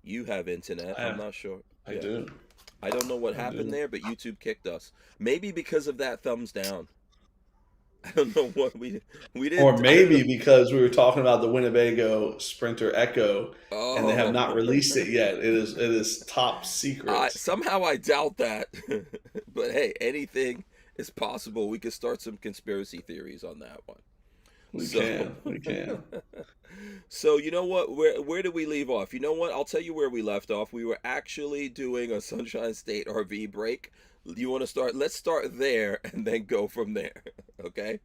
You have internet. I'm not sure. I Yeah. do. I don't know what I happened do. there, but YouTube kicked us. Maybe because of that thumbs down. I don't know what we Or didn't. I don't know. maybe because we were talking about the Winnebago Sprinter Echo, and they have Oh, not released it yet. It is top I secret. somehow I doubt that. But hey, anything is possible. We could start some conspiracy theories on that one. We So, can. We can. so you know what? Where did we leave off? You know what? I'll tell you where we left off. We were actually doing a Sunshine State RV break. You want to start? Let's start there and then go from there. Okay?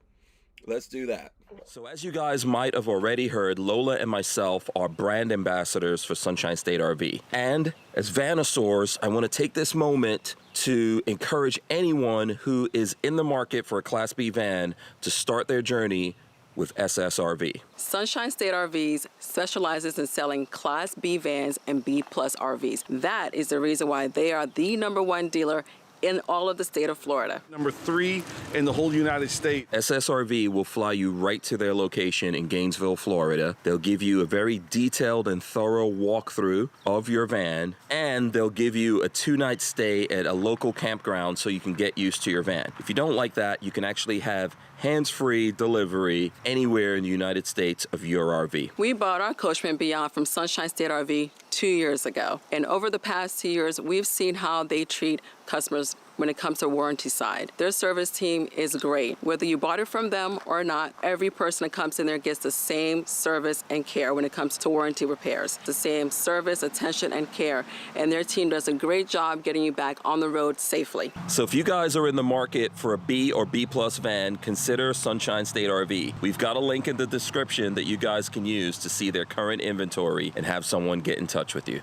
Let's do that. So, as you guys might have already heard, Lola and myself are brand ambassadors for Sunshine State RV. And as VanNoisSeurs, I want to take this moment to encourage anyone who is in the market for a Class B van to start their journey with SSRV. Sunshine State RVs specializes in selling Class B vans and B plus RVs. That is the reason why they are the #1 dealer in all of the state of Florida. Number 3 in the whole United States. SSRV will fly you right to their location in Gainesville, Florida. They'll give you a very detailed and thorough walkthrough of your van, and they'll give you a 2-night stay at a local campground so you can get used to your van. If you don't like that, you can actually have hands-free delivery anywhere in the United States of your RV. We bought our Coachman Beyond from Sunshine State RV 2 years ago. And over the past 2 years, we've seen how they treat customers when it comes to warranty side. Their service team is great. Whether you bought it from them or not, every person that comes in there gets the same service and care when it comes to warranty repairs. The same service, attention, and care. And their team does a great job getting you back on the road safely. So if you guys are in the market for a B or B plus van, consider Sunshine State RV. We've got a link in the description that you guys can use to see their current inventory and have someone get in touch with you.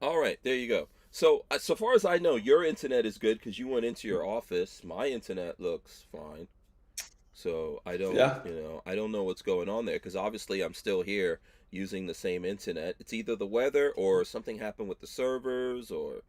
All right, there you go. So, so far as I know, your internet is good because you went into your office. My internet looks fine. So I don't, Yeah. I don't know what's going on there because obviously I'm still here using the same internet. It's either the weather or something happened with the servers or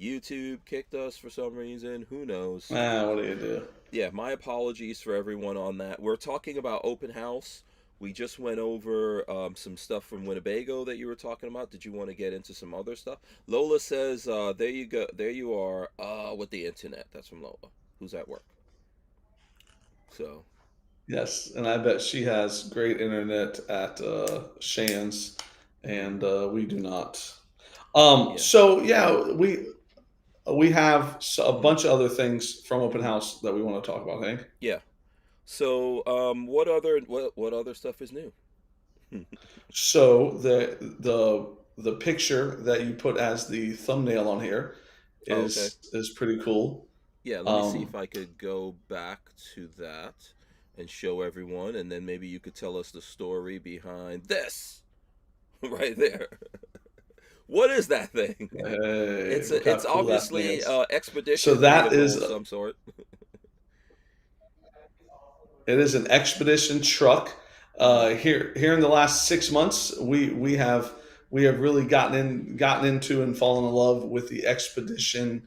YouTube kicked us for some reason. Who knows? What do you do? Yeah, my apologies for everyone on that. We're talking about open house. We just went over some stuff from Winnebago that you were talking about. Did you want to get into some other stuff? Lola says, there you go. There you are with the internet. That's from Lola, who's at work. So. Yes, and I bet she has great internet at Shan's, and we do not. Yeah. So yeah, we have a bunch of other things from open house that we want to talk about, Hank. Yeah. So, what other stuff is new? So the picture that you put as the thumbnail on here is pretty cool. Yeah, let me see if I could go back to that and show everyone, and then maybe you could tell us the story behind this right there. What is that thing? Hey, it's obviously expedition. So that is of some sort. It is an expedition truck. Here in the last 6 months, we have really gotten into and fallen in love with the expedition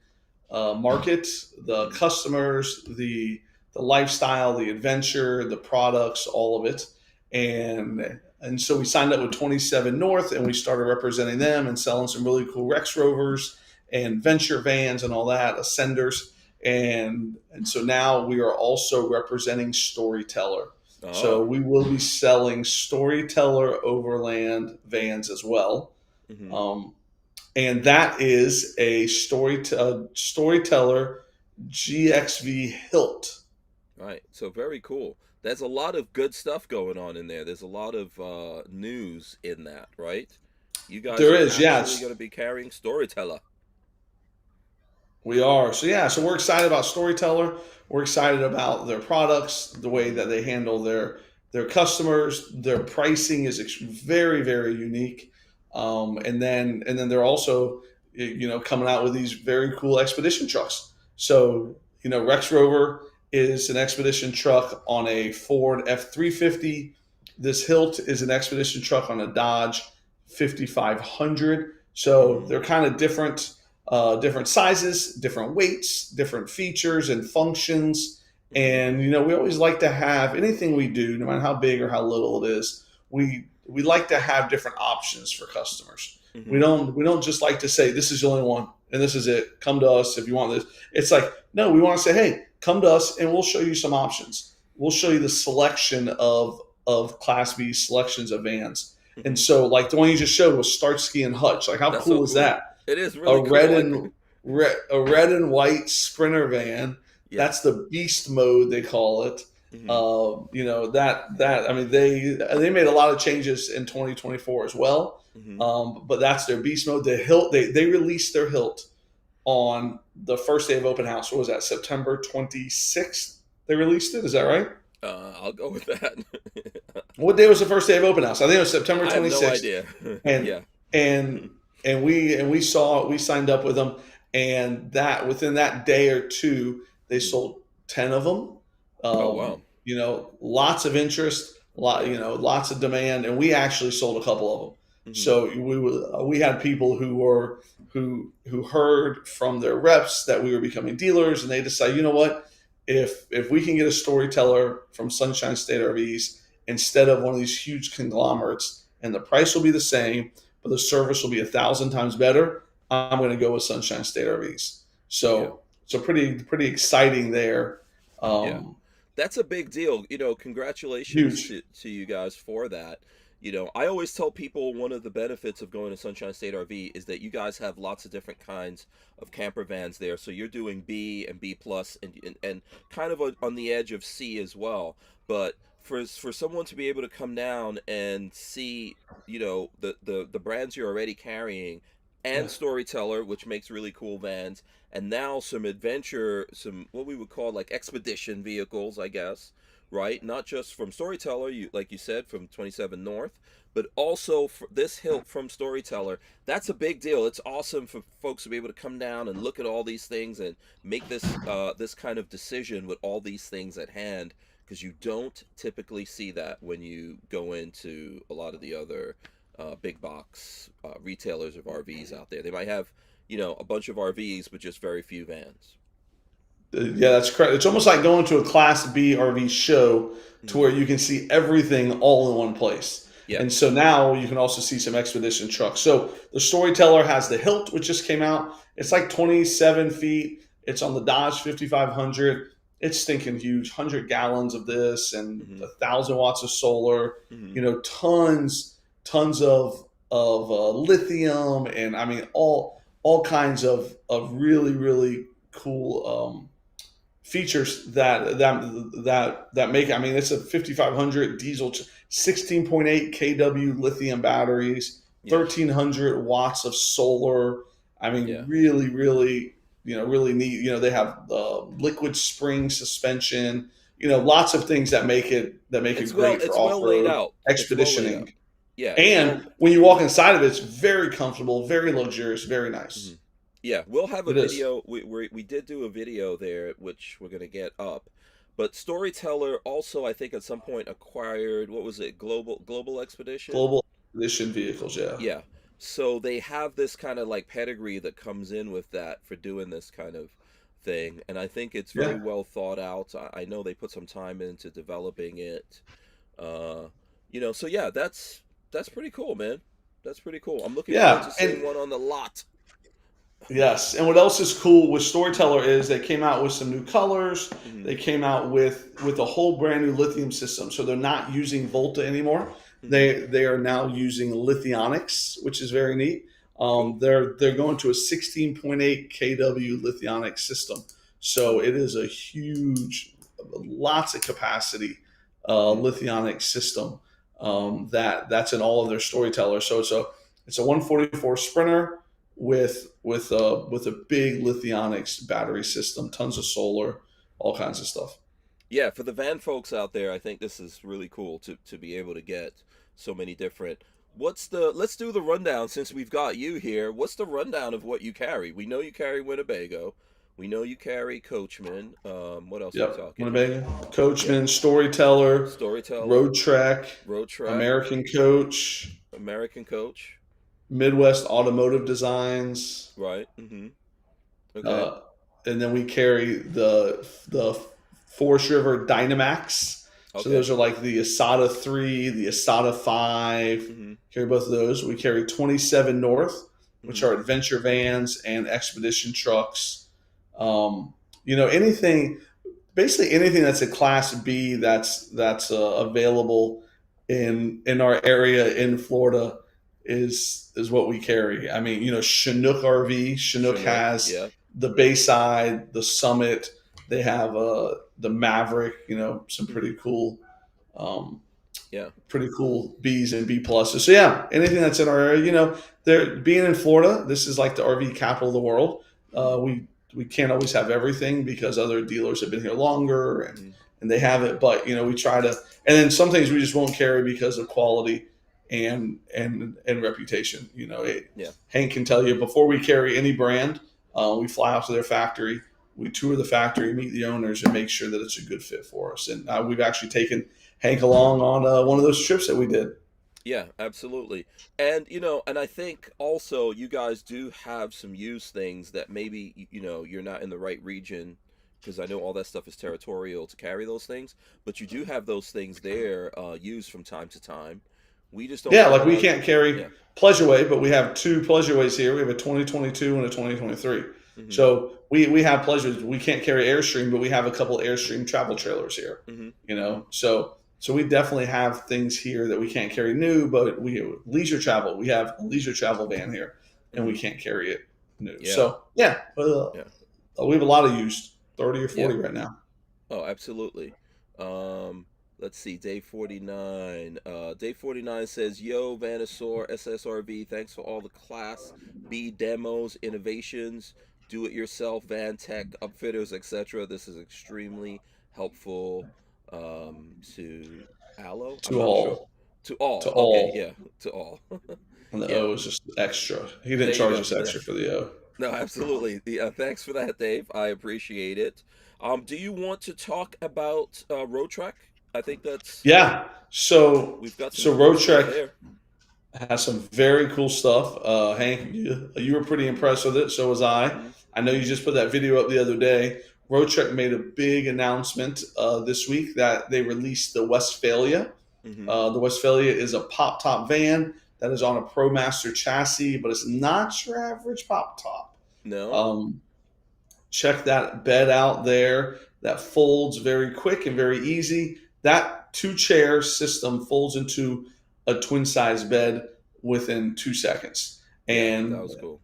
market, the customers, the lifestyle, the adventure, the products, all of it, and so we signed up with 27 North, and we started representing them and selling some really cool Rex Rovers and venture vans and all that, Ascenders. And so now we are also representing Storyteller. Oh. So we will be selling Storyteller Overland vans as well. Mm-hmm. And that is a Storyteller GXV Hilt. Right. So very cool. There's a lot of good stuff going on in there. There's a lot of news in that, right? You guys There are is, actually yes. going to be carrying Storyteller. We are. So we're excited about Storyteller. We're excited about their products, the way that they handle their customers. Their pricing is very, very unique. And then they're also, coming out with these very cool expedition trucks. So, Rex Rover is an expedition truck on a Ford F-350. This Hilt is an expedition truck on a Dodge 5500. So they're kind of different sizes, different weights, different features and functions. And, we always like to have anything we do, no matter how big or how little it is, we like to have different options for customers. We don't just like to say this is the only one and this is it. Come to us if you want this. It's like, no, we want to say, hey, come to us and we'll show you some options. We'll show you the selection of Class B selections of vans. And so, like the one you just showed was Starsky and Hutch. Like, how That's cool so is cool. that? It is really cool. A red and white Sprinter van. Yeah. That's the beast mode they call it. You know, I mean, they made a lot of changes in 2024 as well. But that's their beast mode. The Hilt, they released their Hilt on the first day of open house. What was that? September 26th. They released it. Is that right? I'll go with that. What day was the first day of open house? I think it was September 26th. I have no idea. And we saw it. We signed up with them, and that within that day or two, they sold 10 of them. Oh wow! You know, lots of interest, lots of demand, and we actually sold a couple of them. So we had people who heard from their reps that we were becoming dealers, and they decided, you know what, if we can get a storyteller from Sunshine State RVs instead of one of these huge conglomerates, and the price will be the same, but the service will be 1,000 times better, I'm going to go with Sunshine State RVs. So pretty exciting there. That's a big deal. You know, congratulations to you guys for that. You know, I always tell people one of the benefits of going to Sunshine State RV is that you guys have lots of different kinds of camper vans there. So you're doing B and B plus and kind of on the edge of C as well. But for someone to be able to come down and see, you know, the brands you're already carrying and Storyteller, which makes really cool vans, and now some adventure, some what we would call like expedition vehicles, I guess, right? Not just from Storyteller, like you said, from 27 North, but also for this Hilt from Storyteller. That's a big deal. It's awesome for folks to be able to come down and look at all these things and make this this kind of decision with all these things at hand, because you don't typically see that when you go into a lot of the other big box retailers of RVs out there. They might have, you know, a bunch of RVs but just very few vans. Yeah, that's correct. It's almost like going to a Class B RV show to where you can see everything all in one place. Yeah. And so now you can also see some expedition trucks. So the Storyteller has the Hilt, which just came out. It's like 27 feet. It's on the Dodge 5500. It's stinking huge. 100 gallons of this and 1,000 watts of solar. You know, tons of lithium, and I mean all kinds of really, really cool features that make. I mean, it's a 5500 diesel, 16.8 kW lithium batteries, 1,300 watts of solar. I mean, really, really, you know, really neat. You know, they have liquid spring suspension. You know, lots of things that make it great for off-road expeditioning. Yeah, and when you walk inside of it, it's very comfortable, very luxurious, very nice. Yeah, we'll have a video. We did do a video there, which we're going to get up. But Storyteller also, I think, at some point acquired, what was it, Global Expedition? Global Expedition vehicles, yeah. Yeah. So they have this kind of like pedigree that comes in with that for doing this kind of thing. And I think it's very well thought out. I know they put some time into developing it. You know, so yeah, that's pretty cool, man. That's pretty cool. I'm looking forward to seeing one on the lot. Yes, and what else is cool with Storyteller is they came out with some new colors. They came out with a whole brand new lithium system. So they're not using Volta anymore. They are now using Lithionics, which is very neat. They're going to a 16.8 kW Lithionics system. So it is a huge, lots of capacity Lithionics system that's in all of their Storytellers. So it's a 144 Sprinter with a big Lithionics battery system, tons of solar, all kinds of stuff. Yeah, for the van folks out there, I think this is really cool to be able to get so many different. Let's do the rundown since we've got you here. What's the rundown of what you carry? We know you carry Winnebago. We know you carry Coachman. What else are we talking Winnebago, Coachman, Storyteller, Road Trek, American Coach, Midwest Automotive Designs. Right. And then we carry the Forest River Dynamax. So Okay. those are like the Asada 3, the Asada 5. Mm-hmm. Carry both of those. We carry 27 North, which Mm-hmm. are adventure vans and expedition trucks. Anything, basically anything that's a Class B that's available in our area in Florida is what we carry. I mean, Chinook RV. Chinook Chinook. has Yeah. the Bayside, the Summit. They have the Maverick. Some Mm-hmm. um, Yeah. pretty cool Bs and B pluses. So yeah, anything that's in our area. There being in Florida, this is like the RV capital of the world. Mm-hmm. We can't always have everything because other dealers have been here longer Mm-hmm. and they have it. But we try to, and then some things we just won't carry because of quality and reputation. Yeah. Hank can tell you before we carry any brand, we fly out to their factory, we tour the factory, meet the owners, and make sure that it's a good fit for us. And we've actually taken Hank along on one of those trips that we did. Yeah, absolutely. And and I think also you guys do have some used things that maybe you're not in the right region, because I know all that stuff is territorial to carry those things, but you do have those things there used from time to time. We just don't Yeah, get like a we lot. can't carry Yeah. Pleasureways, but we have two Pleasureways here. We have a 2022 and a 2023. Mm-hmm. So we have Pleasures. We can't carry Airstream, but we have a couple Airstream travel trailers here. Mm-hmm. So we definitely have things here that we can't carry new, but we leisure travel. We have a leisure travel van here, and we can't carry it new. Yeah. So yeah, Yeah. we have a lot of used, 30 or 40 Yeah. right now. Oh, absolutely. Let's see, Day 49. Day 49 says, Yo, VanNoisSeur SSRV, thanks for all the Class B demos, innovations, do-it-yourself, van tech, upfitters, etc. This is extremely helpful to Allo? I'm To not sure. all, To all. to Okay, all, yeah, to all. and the Yeah, O is just extra. He didn't there you charge go. us Yeah. extra for the O. No, absolutely. Yeah, thanks for that, Dave. I appreciate it. Do you want to talk about Road Trek? I think that's Yeah. So we've got some so cool Road stuff Trek there. has some very cool stuff. Hank, you were pretty impressed with it. So was I. Hmm. I know you just put that video up the other day. Road Trek made a big announcement this week that they released the Westfalia. Hmm. The Westfalia is a pop top van that is on a ProMaster chassis, but it's not your average pop top. No. Um, Check that bed out there. That folds very quick and very easy. That two-chair system folds into a twin-size bed within 2 seconds. Yeah, that And was cool.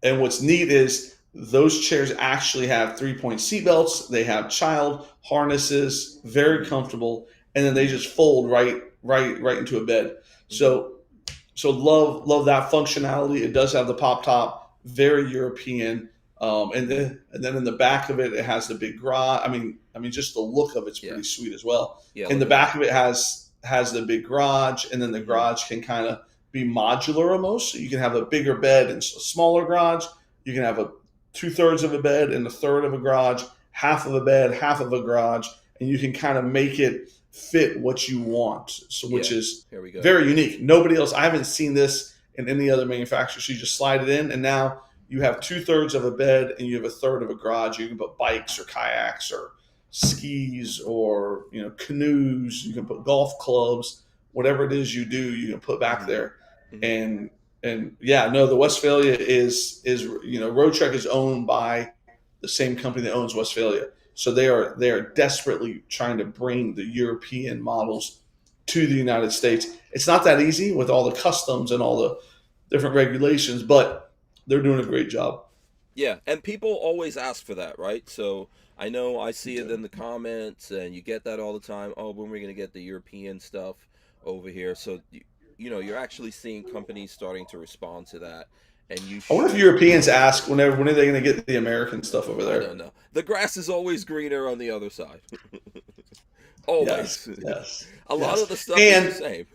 and what's neat is those chairs actually have three-point seat belts. They have child harnesses, very comfortable, and then they just fold right into a bed. Hmm. So love that functionality. It does have the pop top, very European. And then in the back of it, it has the big garage. I mean, just the look of it's Yeah. pretty sweet as well. Yeah, In the look at back that. of it has the big garage, and then the Hmm. garage can kind of be modular almost. So you can have a bigger bed and a smaller garage. You can have a 2/3 of a bed and a third of a garage, half of a bed, half of a garage, and you can kind of make it fit what you want. So which Yeah, is here we go. very unique. Nobody else. I haven't seen this in any other manufacturer. So you just slide it in, and now you have 2/3 of a bed and you have a third of a garage. You can put bikes or kayaks or skis or canoes. You can put golf clubs, whatever it is you do, you can put back Hmm. there. Hmm. And yeah, no, the Westphalia is Road Trek is owned by the same company that owns Westphalia. So they are desperately trying to bring the European models to the United States. It's not that easy with all the customs and all the different regulations, but they're doing a great job. Yeah, and people always ask for that, right? So I know I see it in the comments, and you get that all the time. Oh, when we're gonna get the European stuff over here? So you're actually seeing companies starting to respond to that, and you I wonder if should. Europeans ask when are they going to get the American stuff over I there? don't know. The grass is always greener on the other side. Yes, Always. yes, A lot of yes. the stuff is the And same.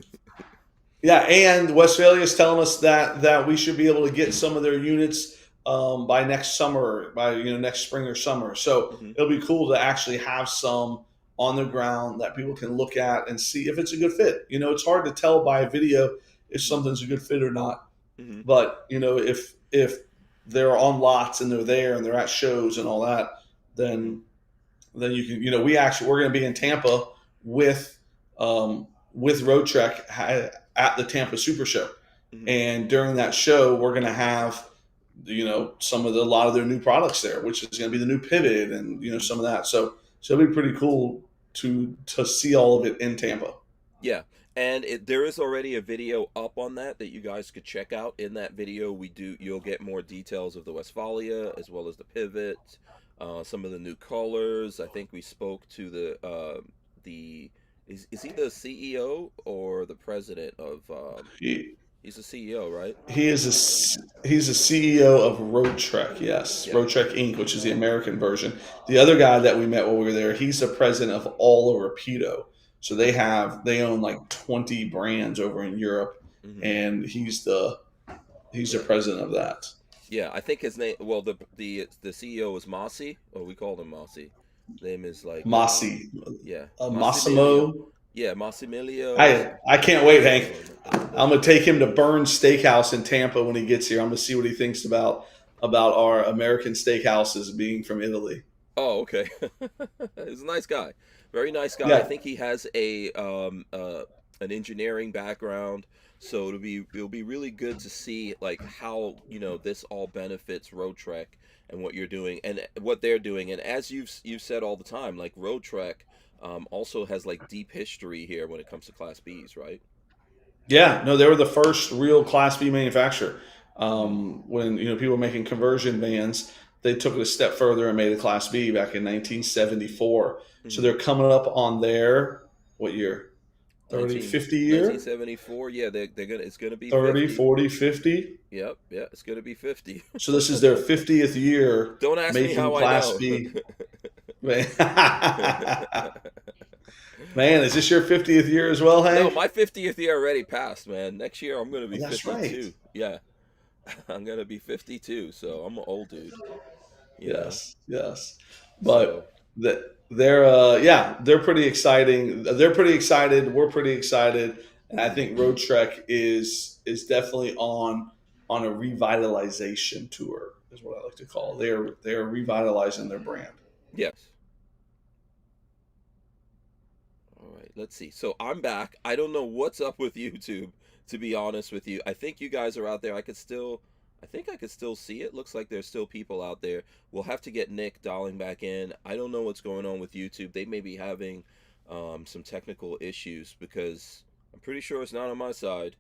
yeah, and Westphalia is telling us that we should be able to get some of their units by next summer, by next spring or summer. So Hmm. it'll be cool to actually have some on the ground that people can look at and see if it's a good fit. It's hard to tell by a video if something's a good fit or not. Hmm. But if they're on lots and they're there and they're at shows and all that, then you can we're going to be in Tampa with Road Trek at the Tampa Super Show. Mhm. And during that show, we're going to have, a lot of their new products there, which is going to be the new Pivot and, some of that. So it'll be pretty cool to see all of it in Tampa. Yeah. And there is already a video up on that you guys could check out. In that video, you'll get more details of the Westfalia as well as the Pivot, some of the new colors. I think we spoke to is he the CEO or the president of? He's the CEO, right? He's a CEO of Road Trek, yes. Yeah. Road Trek Inc., which is the American version. The other guy that we met while we were there, he's the president of All Rapido. So they own like 20 brands over in Europe, Mhm. and he's the president of that. Yeah, I think his name. Well, the CEO is Mossy. Oh, we called him Mossy. His name is like Mossy. Yeah, Massimo. Yeah, Massimilio. I can't wait, Hank. I'm gonna take him to Burns Steakhouse in Tampa when he gets here. I'm gonna see what he thinks about our American steakhouses being from Italy. Oh, okay. He's a nice guy. Very nice guy. Yeah. I think he has an engineering background, so it'll be really good to see like how this all benefits Road Trek and what you're doing and what they're doing. And as you've said all the time, like Road Trek also has like deep history here when it comes to Class Bs, right? Yeah, no, they were the first real Class B manufacturer. When people were making conversion vans, they took it a step further and made a Class B back in 1974. Mm-hmm. So they're coming up on their what year? 30, 50 year? 1974. Yeah, it's gonna be 30, 50. 40, 50. Yep, yeah, it's gonna be 50. So this is their 50th year. Don't ask me how Class I know. B. Man, is this your 50th year as well, Hank? No, my 50th year already passed, man. Next year I'm gonna be That's 52. right. Yeah, I'm gonna be 52, so I'm an old dude. Yes. But they're pretty exciting. They're pretty excited. We're pretty excited, and I think Road Trek is definitely on a revitalization tour, is what I like to call it. They're revitalizing their brand. Yes. All right, let's see. So I'm back. I don't know what's up with YouTube, to be honest with you. I think you guys are out there. I think I could still see it. Looks like there's still people out there. We'll have to get Nick dialing back in. I don't know what's going on with YouTube. They may be having some technical issues because I'm pretty sure it's not on my side.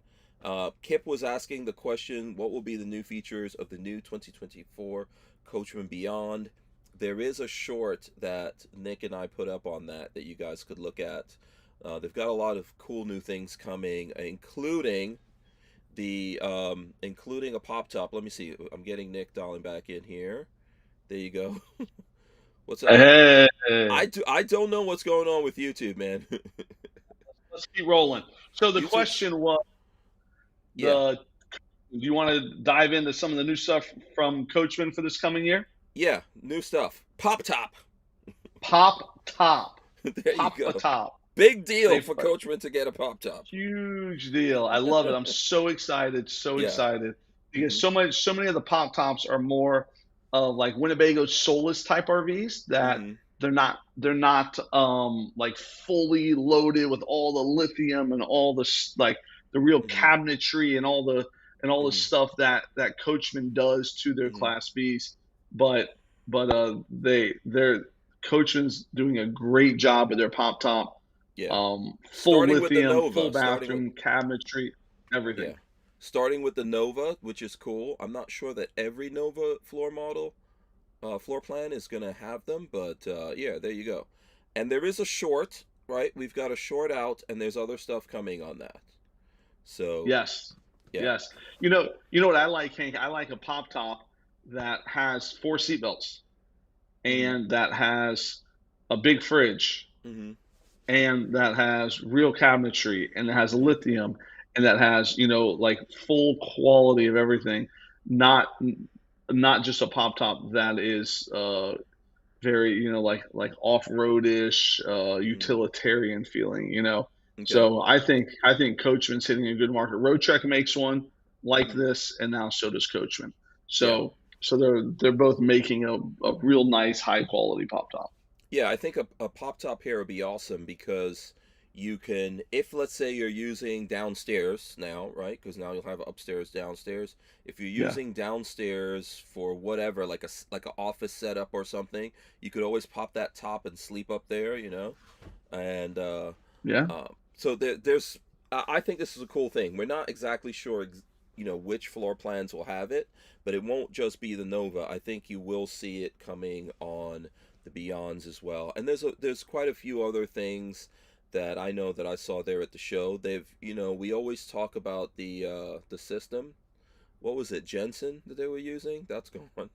Kip was asking the question, what will be the new features of the new 2024 Coachman Beyond? There is a short that Nick and I put up on that you guys could look at. They've got a lot of cool new things coming, including including a pop top. Let me see. I'm getting Nick dialing back in here. There you go. What's up? Hey. I don't know what's going on with YouTube, man. Let's keep rolling. So the YouTube. question was, Yeah. do you want to dive into some of the new stuff from Coachman for this coming year? Yeah, new stuff. Pop top. Pop top. There Pop you go. the top. Big deal They- for Coachman to get a pop top. Huge deal. I love it. I'm so excited. Yeah. Excited because so many of the pop tops are more like Winnebago Solus type RVs that Mhm. they're not like fully loaded with all the lithium and all the like the real Mhm. cabinetry and all the Mhm. stuff that Coachman does to their Mhm. Class Bs. But they're Coachman's doing a great job with their pop top. Yeah. Full Starting with the lithium, Nova, full starting bathroom, cabinetry, everything. Yeah. Starting with the Nova, which is cool. I'm not sure that every Nova floor plan is going to have them, but yeah, there you go. And there is a short, right? We've got a short out, and there's other stuff coming on that. So Yes. yeah. Yes. You know what I like, Hank? I like a pop top that has 4 seatbelts and that has a big fridge Mm-hmm. and that has real cabinetry and that has lithium and that has, like full quality of everything, not just a pop top that is very, like off-roadish, utilitarian feeling, Okay. So I think Coachman's hitting a good market. Road Trek makes one like this, and now so does Coachman. So they're both making a real nice high quality pop top. Yeah, I think a pop top here would be awesome because you can, if let's say you're using downstairs now, right? Because now you'll have upstairs, downstairs. If you're Yeah. using downstairs for whatever, like like a office setup or something, you could always pop that top and sleep up there, you know. And Yeah. so there's, I think this is a cool thing. We're not exactly sure, you know, which floor plans will have it, but it won't just be the Nova. I think you will see it coming on the Beyonds as well. And there's quite a few other things that I know that I saw there at the show. They've, you know, we always talk about the system. What was it, Jensen that they were using? That's gone.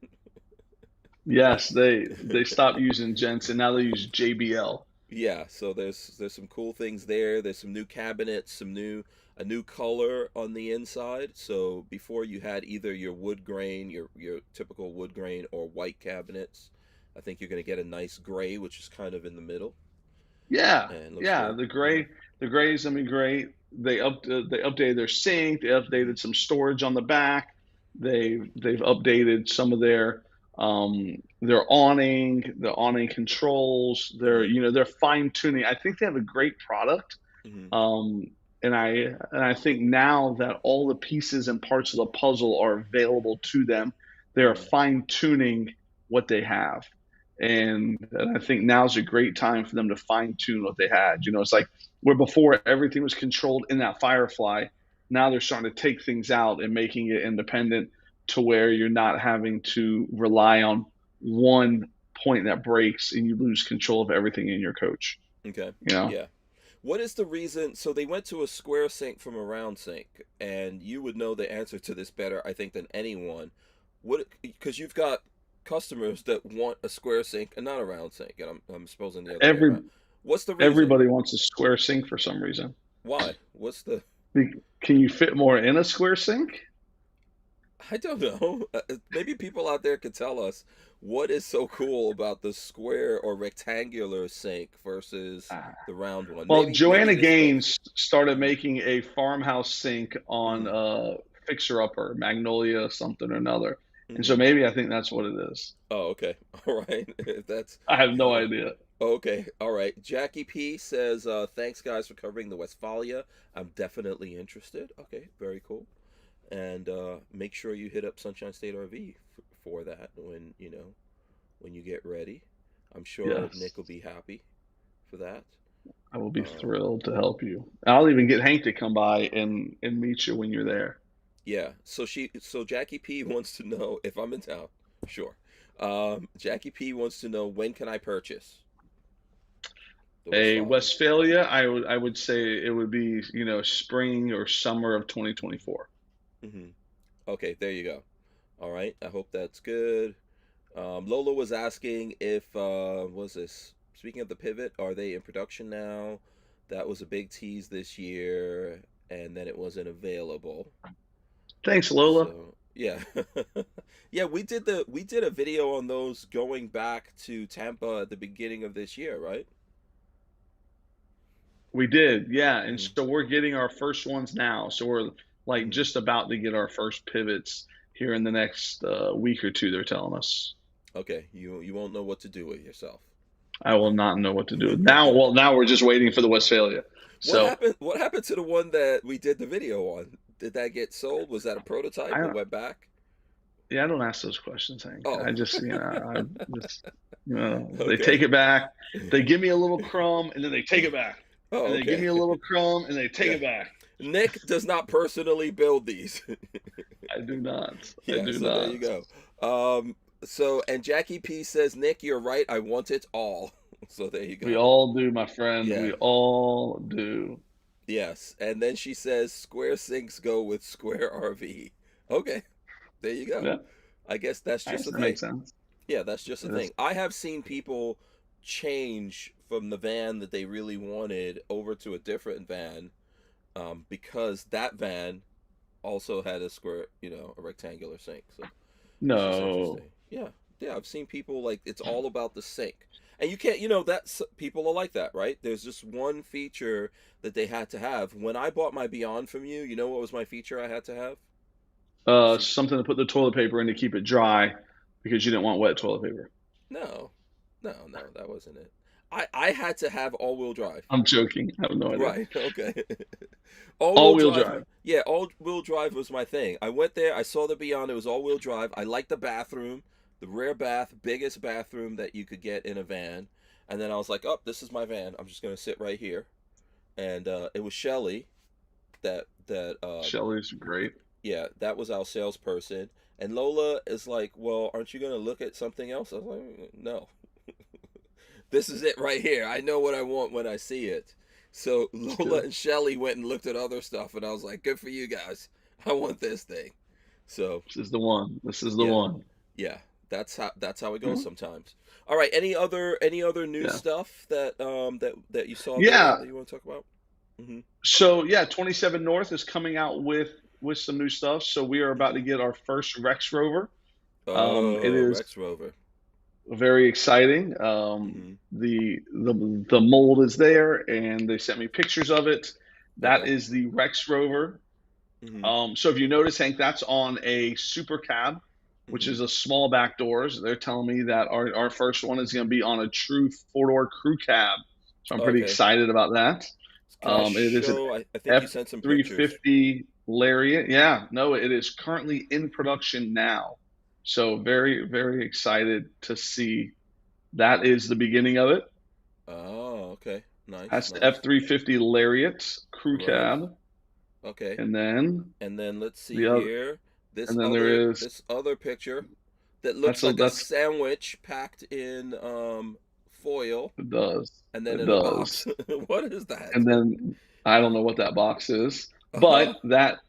Yes, they stopped using Jensen. Now they use JBL. Yeah, so there's some cool things there. There's some new cabinets, a new color on the inside. So before you had either your wood grain, your typical wood grain, or white cabinets. I think you're gonna get a nice gray, which is kind of in the middle, Yeah, and looks yeah. good. Yeah. The gray's gonna be great. They updated their sink. They updated some storage on the back. They've updated some of their awning, the awning controls. Hmm. They're fine tuning. I think they have a great product. Hmm. Um, and I think now that all the pieces and parts of the puzzle are available to them, they are Hmm. fine tuning what they have. And I think now's a great time for them to fine tune what they had. It's like where before everything was controlled in that Firefly. Now they're starting to take things out and making it independent to where you're not having to rely on one point that breaks and you lose control of everything in your coach. Okay. You know, Yeah. What is the reason? So they went to a square sink from a round sink, and you would know the answer to this better, I think, than anyone. What? Because you've got customers that want a square sink and not a round sink, and I'm supposing the other way every around. What's the reason? everybody wants a square sink for some reason. Why? What's the? Can you fit more in a square sink? I don't know. Maybe people out there could tell us what is so cool about the square or rectangular sink versus the round one. Well, Maybe Joanna this is better. Gaines started making a farmhouse sink on Mm, Fixer Upper, Magnolia something or another. And so mm-hmm. maybe I think that's what it is. Oh, okay. All right. If that's I have no uh, idea. okay. All right. Jackie P says, "Thanks guys for covering the Westfalia. I'm definitely interested." Okay, very cool. And make sure you hit up Sunshine State RV for that when you get ready. I'm sure Yes, Nick will be happy for that. I will be Um, thrilled to help you. I'll even get Hank to come by and meet you when you're there. yeah. So Jackie P wants to know if I'm in town. Sure. Jackie P wants to know, when can I purchase the A Westfalia? Westphalia, I would say it would be, spring or summer of 2024. Hmm. Okay, there you go. All right. I hope that's good. Lola was asking if what was this? Speaking of the pivot, are they in production now? That was a big tease this year, and then it wasn't available. Thanks, Lola. So yeah, yeah, we did a video on those going back to Tampa at the beginning of this year, right? We did, yeah. And Hmm. so we're getting our first ones now. So we're like Hmm. just about to get our first pivots here in the next week or two, they're telling us. Okay, you won't know what to do with yourself. I will not know what to do. Now, well, now we're just waiting for the Westphalia. What So happened? What happened to the one that we did the video on? Did that get sold? Was that a prototype I and don't, went back? yeah, I don't ask those questions, Hank. Oh, I just, I just, they okay. take it back. They give me a little crumb and then they take it back. Oh, And they give okay. me a little crumb and they take Yeah. it back. Nick does not personally build these. I do not. I Yeah, do so there you not. go. And Jackie P says, Nick, you're right. I want it all. So there you We go. all do, my friend. Yeah. We all do. Yes. And then she says, square sinks go with square RV. Okay. There you go. Yeah, I guess that's I just guess a that thing. makes sense. Yeah, that's just a Yes. thing. I have seen people change from the van that they really wanted over to a different van, because that van also had a square, a rectangular sink. So it's just No. interesting. Yeah, yeah. I've seen people like it's all about the sink, and you can't. That's people are like that, right? There's just one feature that they had to have. When I bought my Beyond from you, you know what was my feature I had to have? Something to put the toilet paper in to keep it dry because you didn't want wet toilet paper. No, No, that wasn't it. I had to have all-wheel drive. I'm joking. I have no idea. Right. Okay. All-wheel drive. Yeah, all-wheel drive was my thing. I went there. I saw the Beyond. It was all-wheel drive. I liked the bathroom, the rear bath, biggest bathroom that you could get in a van. And then I was like, "Oh, this is my van. I'm just gonna sit right here." And it was Shelly that Shelly's great. yeah, that was our salesperson. And Lola is like, "Well, aren't you gonna look at something else?" I was like, "No, this is it right here. I know what I want when I see it." So Lola and Shelly went and looked at other stuff, and I was like, "Good for you guys. I want this thing." So This is the one. This is the one. yeah, that's how it goes sometimes. All right, any other new stuff that that you saw there that you want to talk about? Mm-hmm. So yeah, 27 North is coming out with some new stuff. So we are about to get our first Rex Rover. It is Rex Rover. very exciting. The mold is there, and they sent me pictures of it. That is the Rex Rover. So if you notice, Hank, that's on a super cab, which is a small back doors. They're telling me that our first one is going to be on a true 4-door crew cab. So I'm pretty excited about that. It is an I think you sent some pictures. F350 Lariat. Yeah, no, it is currently in production now. So very, very excited to see that is the beginning of it. Oh, okay. Nice. That's the F350 Lariat crew cab. Okay. And then let's see here. This other picture that looks like a sandwich packed in foil. It does. And then in a box. What is that? And then I don't know what that box is, but that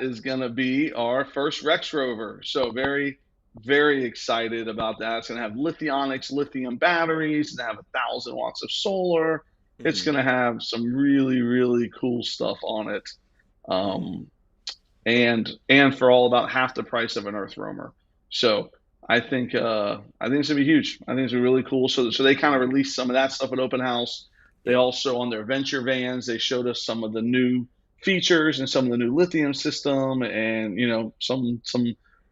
is going to be our first Rex Rover. So very, very excited about that. It's going to have lithium batteries. It's going to have 1,000 watts of solar. It's going to have some really, really cool stuff on it. And for all about half the price of an Earth Roamer. So I think it's gonna be huge. I think it's really cool. So they kind of released some of that stuff at Open House. They also, on their venture vans, they showed us some of the new features and some of the new lithium system, and some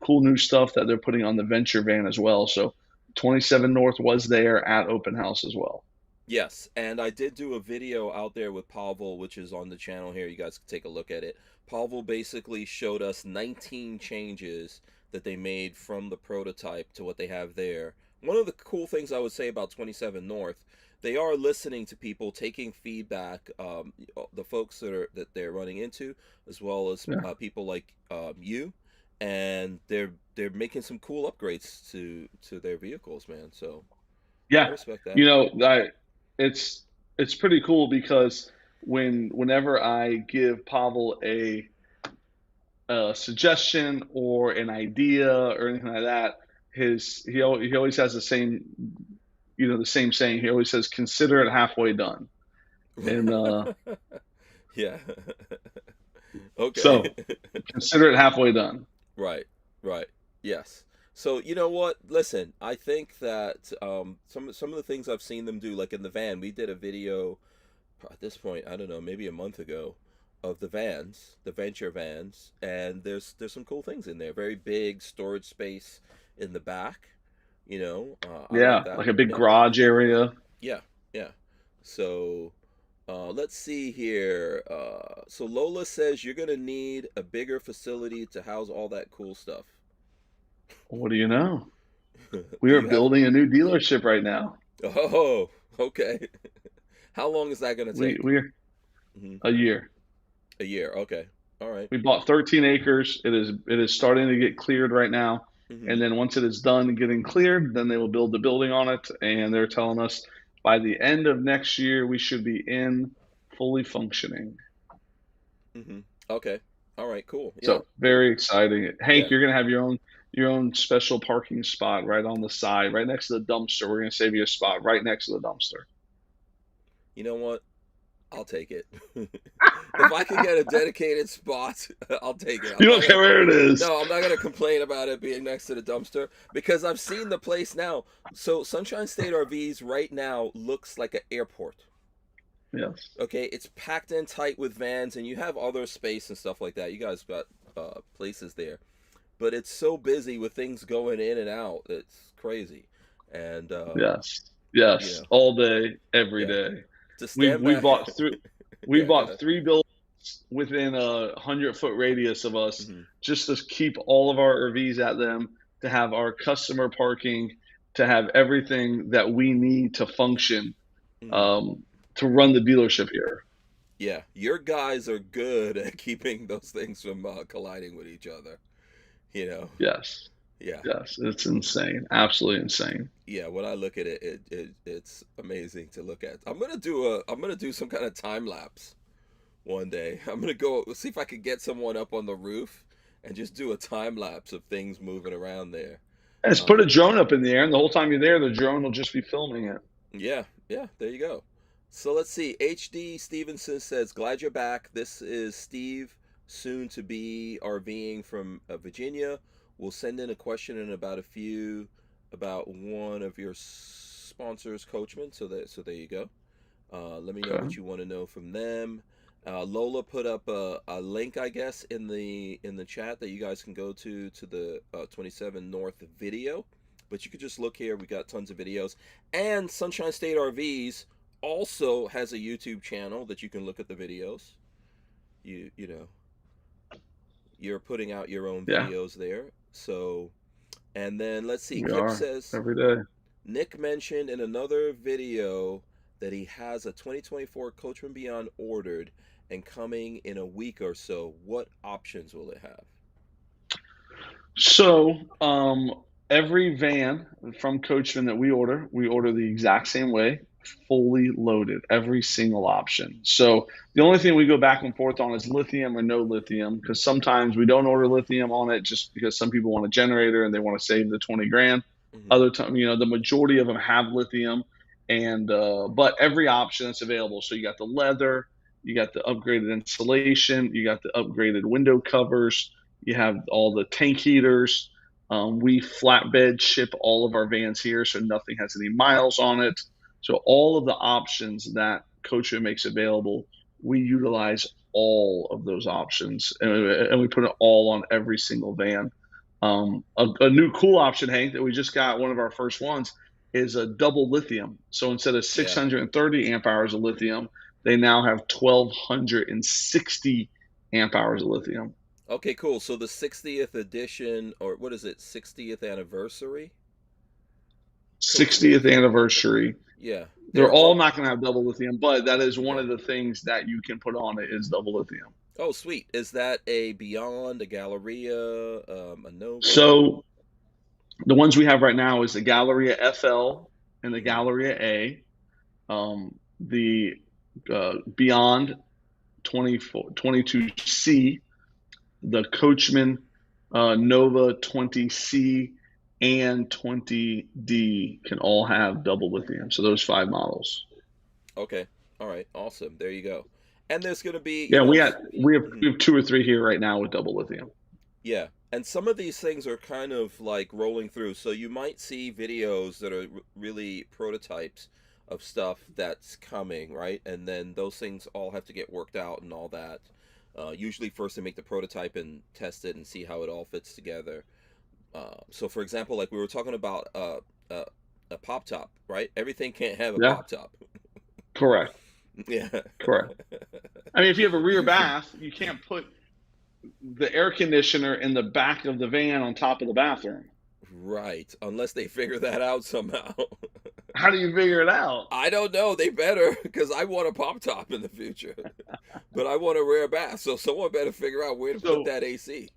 cool new stuff that they're putting on the venture van as well. So 27 North was there at Open House as well. Yes, and I did do a video out there with Pavel, which is on the channel here. You guys can take a look at it. Pavel basically showed us 19 changes that they made from the prototype to what they have there. One of the cool things I would say about 27 North, they are listening to people, taking feedback, the folks that they're running into, as well as people like you, and they're making some cool upgrades to their vehicles, man. So I respect that. It's pretty cool because whenever I give Pavel a suggestion or an idea or anything like that, he always has the same saying. He always says, "Consider it halfway done." And yeah. Okay. So consider it halfway done. Right. Yes. So you know what? Listen, I think that some of the things I've seen them do, like in the van, we did a video at this point, I don't know, maybe a month ago, of the vans, the venture vans, and there's some cool things in there. Very big storage space in the back, like a big garage area. Yeah. So let's see here. So Lola says you're gonna need a bigger facility to house all that cool stuff. What do you know? We are building a new dealership right now. Oh, okay. How long is that going to take? We're a year. A year, okay. All right. We bought 13 acres. It is starting to get cleared right now. And then once it is done getting cleared, then they will build the building on it. And they're telling us by the end of next year, we should be fully functioning. Okay. All right, cool. Yeah. So very exciting. Hank, you're going to have your own special parking spot right on the side, right next to the dumpster. We're going to save you a spot right next to the dumpster. You know what? I'll take it. If I can get a dedicated spot, I'll take it. You don't care where it is. No, I'm not going to complain about it being next to the dumpster because I've seen the place now. So Sunshine State RVs right now looks like an airport. Yes. Okay, it's packed in tight with vans, and you have other space and stuff like that. You guys got places there. But it's so busy with things going in and out. It's crazy. And yes. Yes, Yeah, all day, every yeah. day. To We've stand we back. bought three we Yeah, go bought ahead. three buildings within a 100-foot radius of us Hmm. just to keep all of our RVs at them, to have our customer parking, to have everything that we need to function, Hmm. um, to run the dealership here. Yeah, your guys are good at keeping those things from colliding with each other. You know. Yes, Yeah. yes, it's insane, absolutely insane. Yeah, when I look at it, it's amazing to look at. I'm gonna do some kind of time lapse one day. I'm gonna go see if I could get someone up on the roof and just do a time lapse of things moving around there. And just put a drone up in the air, and the whole time you're there, the drone will just be filming it. Yeah, yeah, there you go. So let's see. HD Stevenson says, "Glad you're back. This is Steve, soon to be RVing from Virginia. We'll send in a question in about a few about one of your sponsors, Coachman. So there you go. Let me know Okay. what you want to know from them." Lola put up a link, I guess, in the chat that you guys can go to the 27 North video. But you could just look here. We got tons of videos. And Sunshine State RVs also has a YouTube channel that you can look at the videos. You know, you're putting out your own Yeah, videos there. So, and then let's see. we Kip are says every day. Nick mentioned in another video that he has a 2024 Coachman Beyond ordered and coming in a week or so. What options will it have? So, every van from Coachman that we order the exact same way, fully loaded, every single option. So the only thing we go back and forth on is lithium or no lithium, because sometimes we don't order lithium on it just because some people want a generator and they want to save the 20 grand. Mm-hmm. Other time, the majority of them have lithium, and but every option that's available. So you got the leather, you got the upgraded insulation, you got the upgraded window covers, you have all the tank heaters. We flatbed ship all of our vans here, so nothing has any miles on it. So all of the options that Coachman makes available, we utilize all of those options, and we put it all on every single van. A new cool option, Hank, that we just got, one of our first ones, is a double lithium. So instead of Yeah. 630 amp hours of lithium, they now have 1,260 amp hours of lithium. Okay, cool. So the 60th edition, or what is it, 60th anniversary? 60th anniversary. Yeah. They're all not going to have double lithium, but that is one Okay. of the things that you can put on it is double lithium. Oh, sweet. Is that a Beyond, a Galleria, a Nova? So the ones we have right now is the Galleria FL and the Galleria A. The Beyond 22C, the Coachman Nova 20C and 20D can all have double lithium. So those 5 models. Okay. All right. Awesome. There you go. And there's going to be, Yeah, we have Mhm. 2 or 3 here right now with double lithium. Yeah. And some of these things are kind of like rolling through. So you might see videos that are really prototypes of stuff that's coming, right? And then those things all have to get worked out and all that. Usually first they make the prototype and test it and see how it all fits together. So for example, like we were talking about a pop top, right? Everything can't have a Yeah. pop top. Correct. Yeah. Correct. I mean, if you have a rear bath, you can't put the air conditioner in the back of the van on top of the bathroom. Right. Unless they figure that out somehow. How do you figure it out? I don't know. They better, because I want a pop top in the future. But I want a rear bath, so someone better figure out where to put that AC.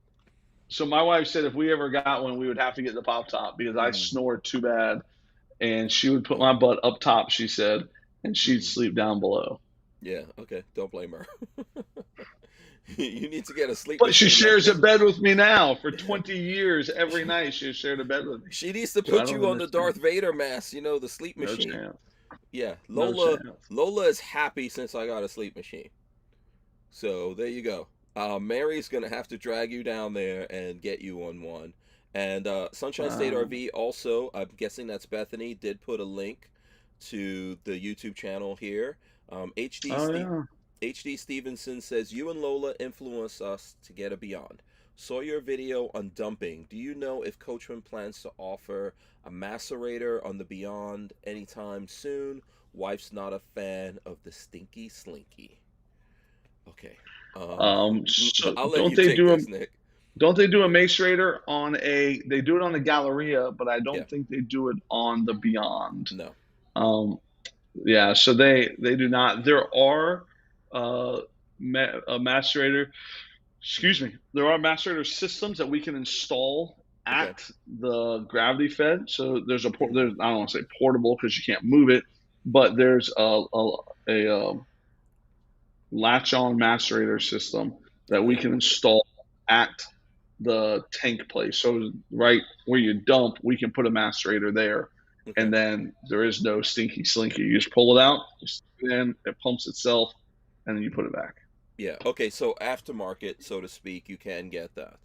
So my wife said if we ever got one, we would have to get the pop top because I snored too bad, and she would put my butt up top, she said, and she'd sleep down below. Yeah, okay. Don't blame her. You need to get a sleep But she machine. shares a bed with me now for 20 years. Every night she shared a bed with me. She needs to put you on the Darth Vader mask, the sleep machine. No chance. Yeah, No Lola. chance. Lola is happy since I got a sleep machine. So there you go. Mary's gonna have to drag you down there and get you on one. And Sunshine State RV also, I'm guessing that's Bethany, did put a link to the YouTube channel here. HD HD Stevenson says, you and Lola influence us to get a Beyond. Saw your video on dumping. Do you know if Coachman plans to offer a macerator on the Beyond anytime soon? Wife's not a fan of the stinky slinky. Okay. So I'll let you take this, Nick. Don't they do a macerator on they do it on the Galleria, but I don't Yeah. think they do it on the Beyond. No. Yeah, so they do not. There are a macerator, excuse me, there are macerator systems that we can install at the gravity fed. So there's I don't want to say portable because you can't move it, but there's a latch-on macerator system that we can install at the tank place. So right where you dump, we can put a macerator there. Okay. And then there is no stinky slinky. You just pull it out, you stick it in, it pumps itself, and then you put it back. Yeah. Okay. So aftermarket, so to speak, you can get that,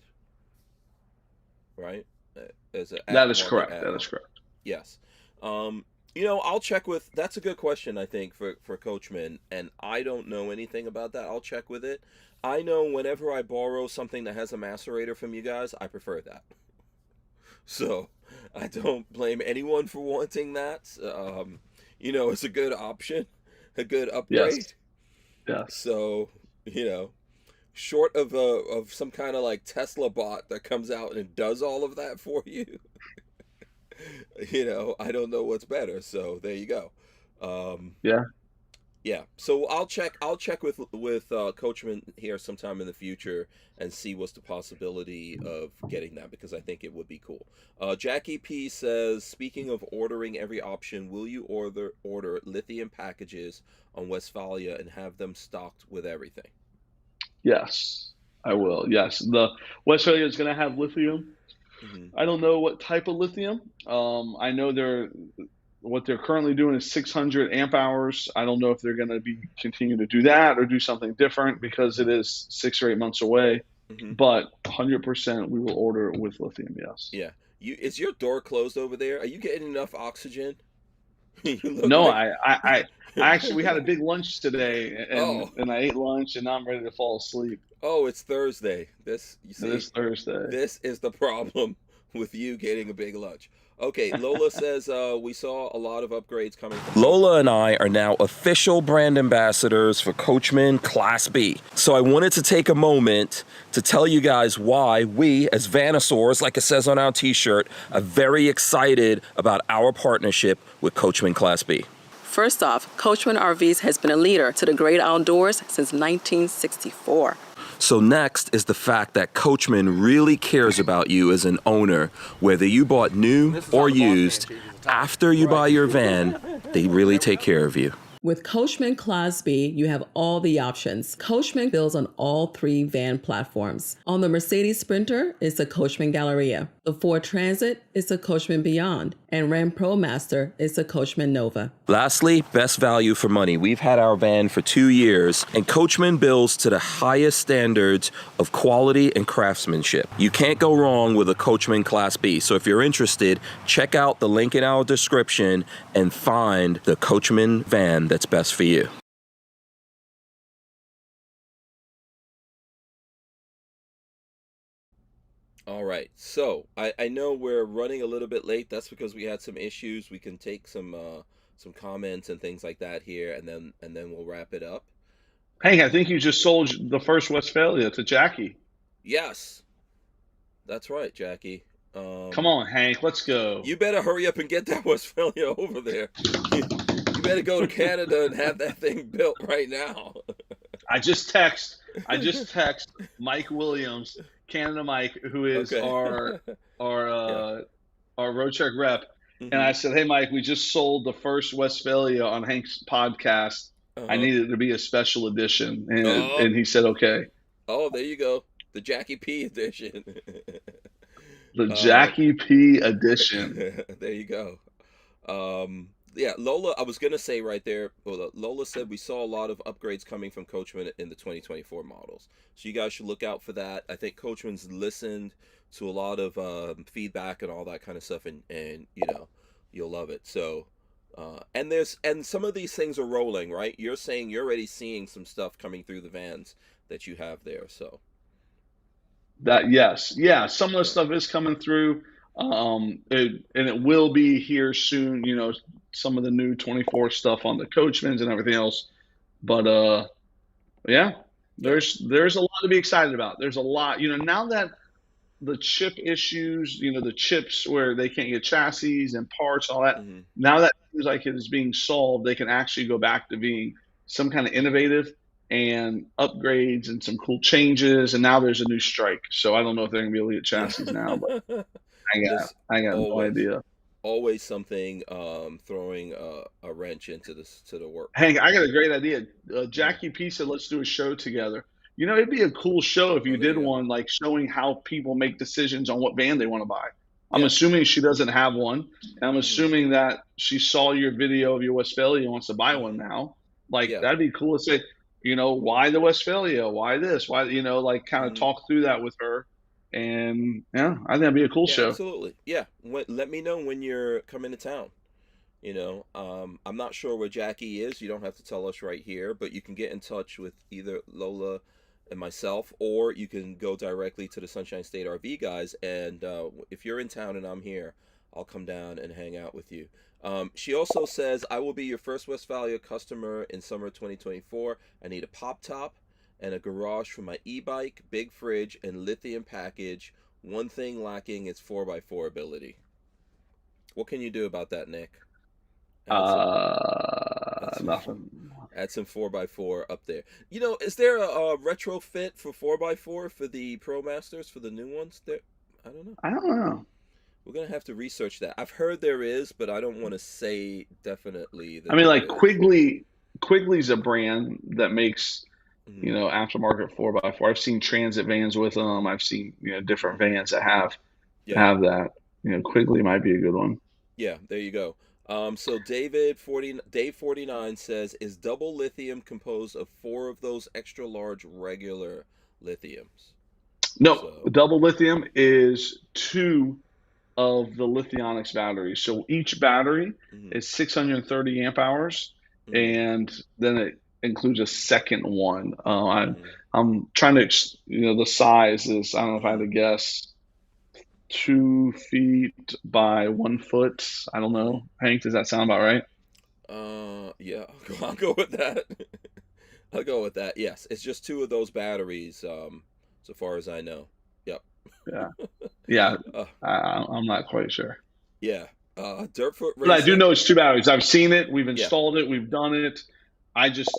right? That is correct. That is correct. Yes. I'll check with. That's a good question, I think, for Coachman, and I don't know anything about that. I'll check with it. I know whenever I borrow something that has a macerator from you guys, I prefer that. So I don't blame anyone for wanting that. It's a good option, a good upgrade. Yes. Yeah. So, short of some kind of like Tesla bot that comes out and does all of that for you, I don't know what's better. So there you go. Yeah. So I'll check with Coachman here sometime in the future and see what's the possibility of getting that, because I think it would be cool. Jackie P says, speaking of ordering every option, will you order lithium packages on Westfalia and have them stocked with everything? Yes, I will. Yes, the Westfalia is going to have lithium. Mm-hmm. I don't know what type of lithium. I know what they're currently doing is 600 amp hours. I don't know if they're going to be continue to do that or do something different because it is 6 or 8 months away. Mm-hmm. But 100% we will order with lithium. Yes. Yeah. Is your door closed over there? Are you getting enough oxygen? No, I actually, we had a big lunch today and I ate lunch and now I'm ready to fall asleep. Oh, it's Thursday. It is Thursday. This is the problem with you getting a big lunch. Okay, Lola says we saw a lot of upgrades coming. Lola and I are now official brand ambassadors for Coachman Class B. So I wanted to take a moment to tell you guys why we, as VanNoisSeurs, like it says on our t-shirt, are very excited about our partnership with Coachman Class B. First off, Coachman RVs has been a leader to the great outdoors since 1964. So next is the fact that Coachman really cares about you as an owner, whether you bought new or used. After you buy your van, they really take care of you. With Coachman Class B, you have all the options. Coachman builds on all 3 van platforms. On the Mercedes Sprinter, it's the Coachman Galleria. The Ford Transit is the Coachman Beyond. And Ram ProMaster is the Coachman Nova. Lastly, best value for money. We've had our van for 2 years, and Coachman builds to the highest standards of quality and craftsmanship. You can't go wrong with a Coachman Class B. So if you're interested, check out the link in our description and find the Coachman van that's best for you. All right, so I know we're running a little bit late. That's because we had some issues. We can take some comments and things like that here, and then we'll wrap it up. Hank, I think you just sold the first Westfalia to Jackie. Yes, that's right, Jackie. Come on, Hank, let's go. You better hurry up and get that Westfalia over there. You better go to Canada and have that thing built right now. I just text Mike Williams, Canada Mike, who is our road check rep, and I said, "Hey, Mike, we just sold the first Westfalia on Hank's podcast. I need it to be a special edition," and he said, "Okay." Oh, there you go, the Jackie P edition. The Jackie P edition. There you go. Yeah, Lola, I was going to say right there, Lola said we saw a lot of upgrades coming from Coachman in the 2024 models. So you guys should look out for that. I think Coachman's listened to a lot of feedback and all that kind of stuff, and you'll love it. So, and some of these things are rolling, right? You're saying you're already seeing some stuff coming through the vans that you have there, so. Yes, yeah. Some of the stuff is coming through, and it will be here soon. Some of the new 24 stuff on the Coachmans and everything else. But yeah, Yeah. there's a lot to be excited about. There's a lot, now that the chip issues, the chips where they can't get chassis and parts, all that. Hmm. Now that seems like it is being solved, they can actually go back to being some kind of innovative and upgrades and some cool changes. And now there's a new strike, so I don't know if they're gonna be able to get Yeah. chassis now, but There's I got no always idea. always something throwing a wrench into the works. Hank, I got a great idea. Mhm. Jackie P said, let's do a show together. It'd be a cool show if Oh, you there did you go. one like showing how people make decisions on what van they want to buy. I'm Yeah. assuming she doesn't have one. And I'm Hmm. assuming that she saw your video of your Westfalia and wants to buy one Hmm. now. Like, Yeah. that'd be cool to say, why the Westfalia? Why this? Why, like kind of Hmm. talk through that with her. And yeah, I think that'd be a cool Yeah, show. absolutely. Yeah. Let me know when you're coming to town. I'm not sure where Jackie is. You don't have to tell us right here, but you can get in touch with either Lola and myself, or you can go directly to the Sunshine State RV guys. And if you're in town and I'm here, I'll come down and hang out with you. She also says, I will be your first Westfalia customer in summer 2024. I need a pop top and a garage for my e-bike, big fridge, and lithium package. One thing lacking is 4x4 ability. What can you do about that, Nick? Add some, add some, Nothing. add some 4x4 up there. Is there a retrofit for 4x4 for the Pro Masters, for the new ones? There, I don't know. I don't know. We're gonna have to research that. I've heard there is, but I don't want to say definitely I that mean, there like is. Quigley's a brand that makes Hmm. aftermarket 4x4. I've seen transit vans with them. I've seen different vans that Yeah, have that. Quigley might be a good one. yeah. There you go. So Dave 49 says, is double lithium composed of 4 of those extra large regular lithiums? No, So, double lithium is 2 of the Lithionics batteries. So each battery hmm is 630 amp hours, hmm and then it includes a second one. hmm I'm trying to, the size is, I don't know if I had hmm to guess, 2 feet by 1 foot. I don't hmm know. Hank, does that sound about right? Yeah, I'll go with that. I'll go with that. Yes, it's just 2 of those batteries, so far as I know. Yep. Yeah. Yeah. Uh, I'm not quite sure. yeah. Dirtfoot But I do Racing. know it's 2 batteries. I've seen it. We've Yeah. installed it. We've done it. I just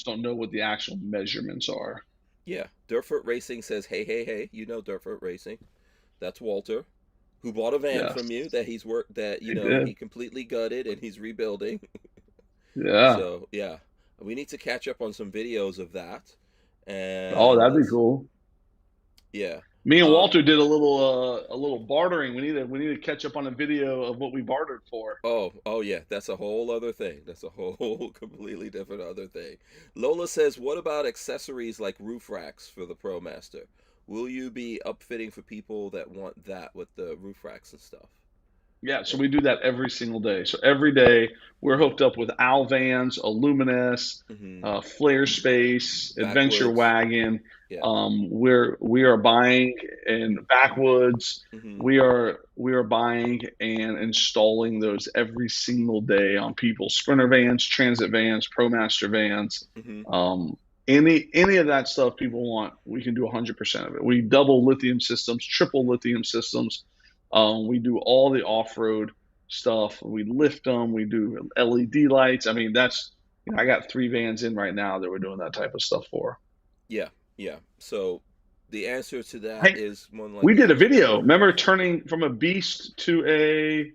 don't know what the actual measurements are. Yeah. Dirtfoot Racing says, hey, hey, hey, Dirtfoot Racing. That's Walter, who bought a van Yes. from you that he's worked that, He did. he completely gutted and he's rebuilding. Yeah. So, yeah. We need to catch up on some videos of that. Oh, And that'd be cool. yeah. Me and Um, Walter did a little bartering. We need to catch up on a video of what we bartered for. oh yeah, that's a whole other thing. That's a whole completely different other thing. Lola says, what about accessories like roof racks for the ProMaster? Will you be upfitting for people that want that with the roof racks and stuff? Yeah, so And we do that every single day. So every day we're hmm hooked up with Alvans, Illuminous, hmm Flare Space, Adventure backwoods, Wagon. yeah. We are buying in Backwoods. hmm We are buying and installing those every single day on people's Sprinter vans, Transit vans, ProMaster vans. hmm Any of that stuff people want, we can do 100% of it. We double lithium systems, triple lithium systems. We do all the off-road stuff. We lift them. We do LED lights. I mean, I got 3 vans in right now that we're doing that type of stuff for. Yeah, yeah. So the answer to that Hey, is more than we likely did a yes. video. Remember turning from a beast to a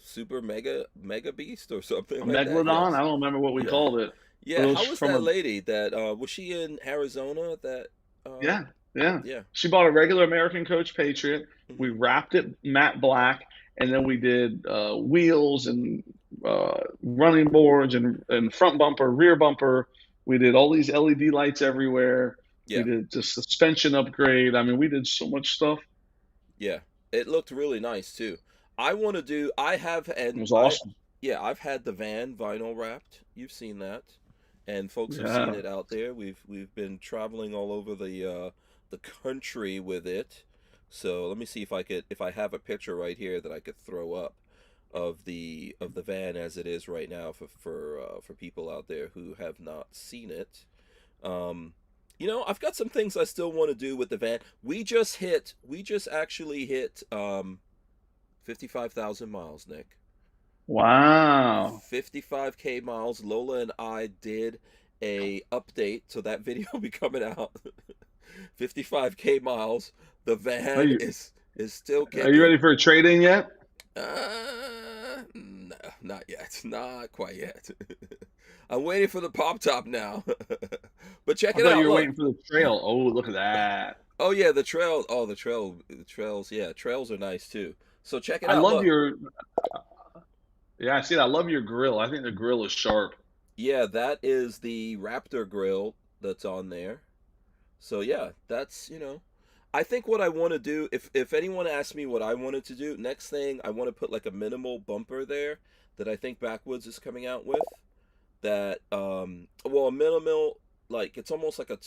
Super Mega Beast or something like that. megalodon? I Yes. don't remember what we Yeah. called it. But Yeah, it was how was from that a lady that was she in Arizona that yeah, yeah. yeah. She bought a regular American Coach Patriot. We hmm wrapped it matte black, and then we did wheels and running boards and front bumper, rear bumper. We did all these LED lights everywhere. We Yeah. did the suspension upgrade. I mean, we did so much stuff. Yeah. It looked really nice too. I want to do I have It and was I awesome. yeah, I've had the van vinyl wrapped. You've seen that. And folks have seen Yeah. it out there. We've been traveling all over the country with it. So let me see if I have a picture right here that I could throw up of the van as it is right now for people out there who have not seen it. I've got some things I still want to do with the van. We just actually hit 55,000 miles, Nick. Wow. 55K miles. Lola and I did a update, so that video will be coming out. 55K miles. The van is still kicking. Are you ready for a trade-in yet? No, not yet. Not quite yet. I'm waiting for the pop top now. But check it out. You're waiting for the trail. Oh, look at that. Oh yeah, the trail. Oh, the trails. Yeah, trails are nice too. So check it out. I love your. Yeah, I see that. I love your grill. I think the grill is sharp. Yeah, that is the Raptor grill that's on there. So yeah, that's, I think what I want to do, if anyone asks me what I wanted to do, next thing I want to put like a minimal bumper there that I think Backwoods is coming out with. That a minimal, like it's almost like a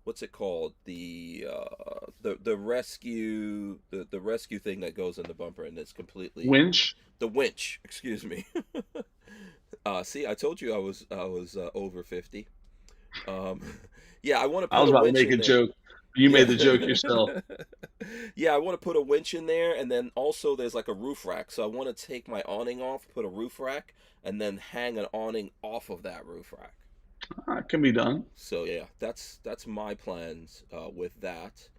what's it called, the rescue the rescue thing that goes in the bumper, and it's completely winch. The winch, excuse me. See, I told you I was over 50. Yeah, I want to put I was about to make a joke. You made the joke yourself. Yeah, I want to put a winch in there, and then also there's like a roof rack. So I want to take my awning off, put a roof rack, and then hang an awning off of that roof rack. It can be done. So yeah, that's my plans with that.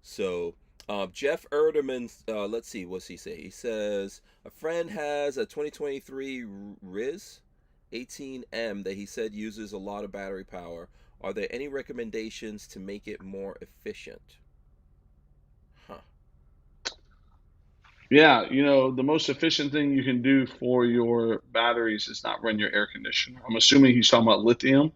So Jeff Erderman, let's see, what's he say? He says a friend has a 2023 Riz 18M that he said uses a lot of battery power. Are there any recommendations to make it more efficient? Yeah, the most efficient thing you can do for your batteries is not run your air conditioner. I'm assuming he's talking about lithium.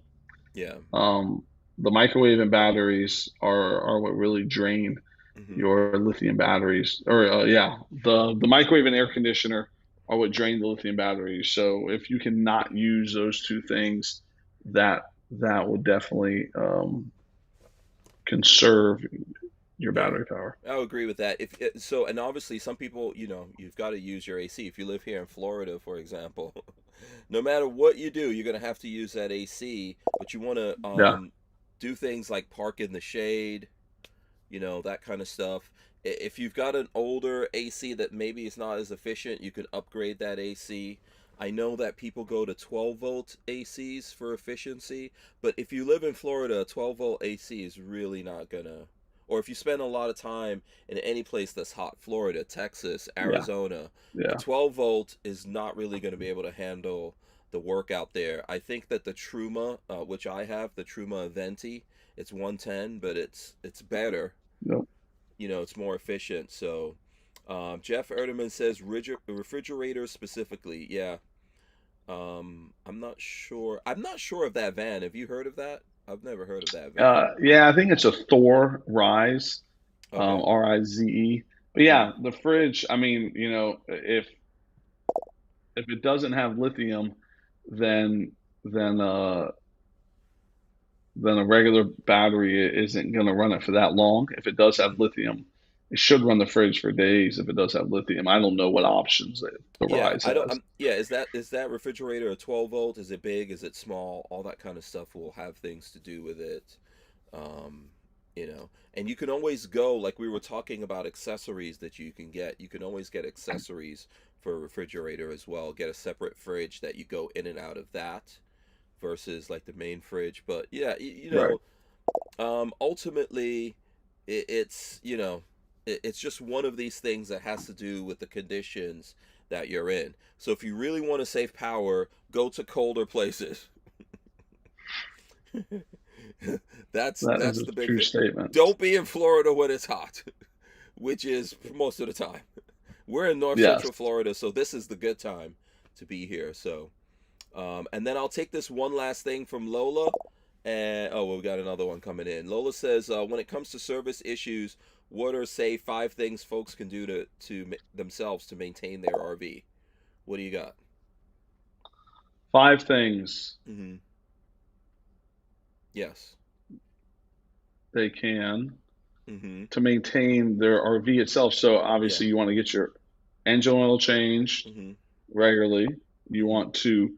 Yeah. The microwave and batteries are what really drain your lithium batteries. Or the microwave and air conditioner are what drain the lithium batteries. So if you cannot use those two things, that will definitely conserve your battery power. I would agree with that. And obviously some people, you've got to use your AC. If you live here in Florida, for example, no matter what you do, you're going to have to use that AC, but you want to do things like park in the shade, that kind of stuff. If you've got an older AC that maybe is not as efficient, you can upgrade that AC. I know that people go to 12-volt ACs for efficiency, but if you live in Florida, a 12-volt AC is really not going to... Or if you spend a lot of time in any place that's hot, Florida, Texas, Arizona, a 12-volt is not really going to be able to handle the work out there. I think that the Truma, which I have, the Truma Venti, it's 110, but it's better. Nope. It's more efficient. So Jeff Erdeman says refrigerators specifically. Yeah. I'm not sure of that van. Have you heard of that? I've never heard of that van. Yeah, I think it's a Thor Rise, Rize. But yeah, the fridge. I mean, if it doesn't have lithium, then a regular battery isn't going to run it for that long. If it does have lithium, it should run the fridge for days. If it does have lithium, I don't know what options the Rise has. Is that refrigerator a 12-volt? Is it big? Is it small? All that kind of stuff will have things to do with it. And you can always go, like we were talking about accessories that you can get. You can always get accessories for a refrigerator as well. Get a separate fridge that you go in and out of that versus like the main fridge. But yeah, ultimately it's just one of these things that has to do with the conditions that you're in. So if you really want to save power, go to colder places. That's the big true thing. Statement. Don't be in Florida when it's hot, which is most of the time. We're in North Central Florida, so this is the good time to be here. So, and then I'll take this one last thing from Lola. And we got another one coming in. Lola says, when it comes to service issues, what are, say, 5 things folks can do to themselves to maintain their RV? What do you got? 5 things. Mm-hmm. Yes. they can Mm-hmm. to maintain their RV itself. So Yeah. obviously you want to get your engine oil changed Mm-hmm. regularly. You want to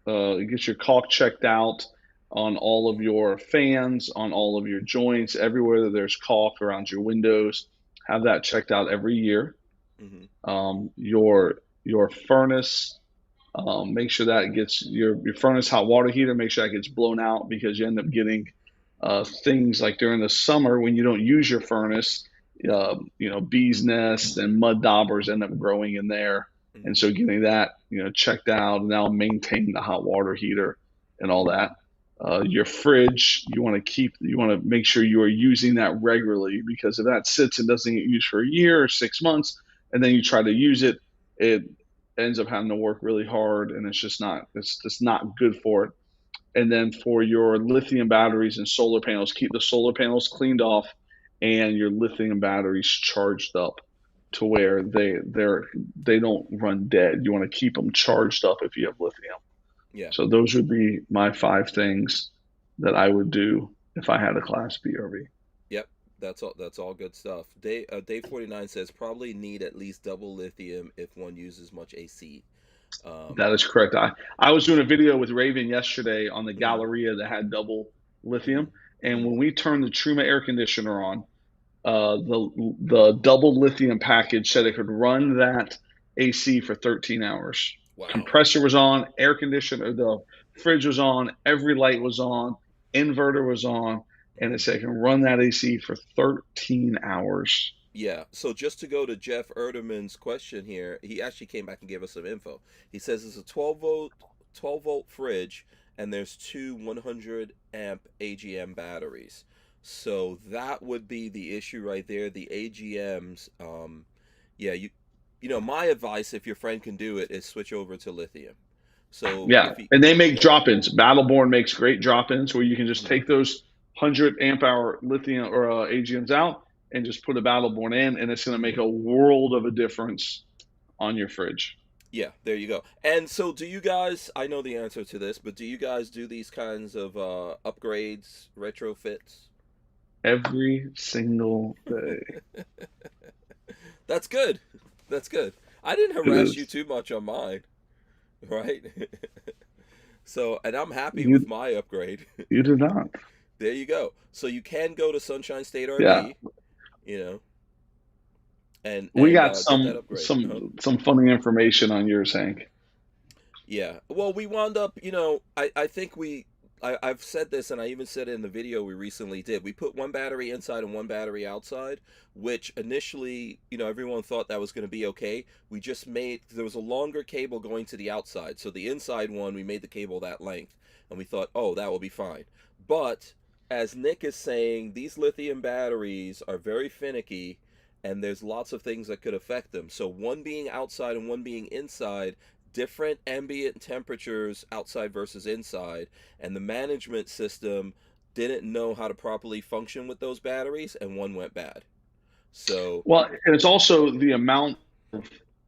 get your caulk checked out on all of your fans, on all of your joints, everywhere that there's caulk around your windows. Have that checked out every year. Mm-hmm. Your furnace, make sure that gets your furnace hot water heater. Make sure that gets blown out, because you end up getting things like during the summer when you don't use your furnace, bees nests and mud daubers end up growing in there. Mm-hmm. And so getting that, checked out, and now maintain the hot water heater and all that. Your fridge, you want to make sure you are using that regularly, because if that sits and doesn't get used for a year or 6 months, and then you try to use it, it ends up having to work really hard, and it's just not good for it. And then for your lithium batteries and solar panels, keep the solar panels cleaned off and your lithium batteries charged up to where they don't run dead. You want to keep them charged up if you have lithium. Yeah. So those would be my 5 things that I would do if I had a Class B RV. Yep. That's all good stuff. Dave 49 says probably need at least double lithium if one uses much AC. That is correct. I was doing a video with Raven yesterday on the Mhm. Galleria that had double lithium, and when we turned the Truma air conditioner on, the double lithium package said it could run that AC for 13 hours. Wow. Compressor was on, air conditioner, the fridge was on, every light was on, inverter was on, and it said it can run that AC for 13 hours. Yeah, so just to go to Jeff Erdeman's question here, he actually came back and gave us some info. He says it's a 12 volt fridge, and there's 2 100 amp AGM batteries. So that would be the issue right there. The AGMs, yeah, my advice, if your friend can do it, is switch over to lithium. So yeah, and they make drop-ins. Battleborn makes great drop-ins where you can just take those 100 amp hour lithium or AGMs out and just put a Battleborn in, and it's going to make a world of a difference on your fridge. Yeah, there you go. And so do you guys, I know the answer to this, but do you guys do these kinds of upgrades, retrofits? Every single day. That's good. That's good. I didn't harass you too much on mine, right? So, and I'm happy with my upgrade. You did not. There you go. So you can go to Sunshine State RV, and we got some funny information on yours, Hank. Yeah. Well, we wound up, I think I've said this, and I even said it in the video we recently did. We put one battery inside and one battery outside, which initially, everyone thought that was going to be okay. We just there was a longer cable going to the outside. So the inside one, we made the cable that length, and we thought, oh, that will be fine. But as Nick is saying, these lithium batteries are very finicky, and there's lots of things that could affect them. So one being outside and one being inside, different ambient temperatures outside versus inside, and the management system didn't know how to properly function with those batteries, and one went bad. So and it's also the amount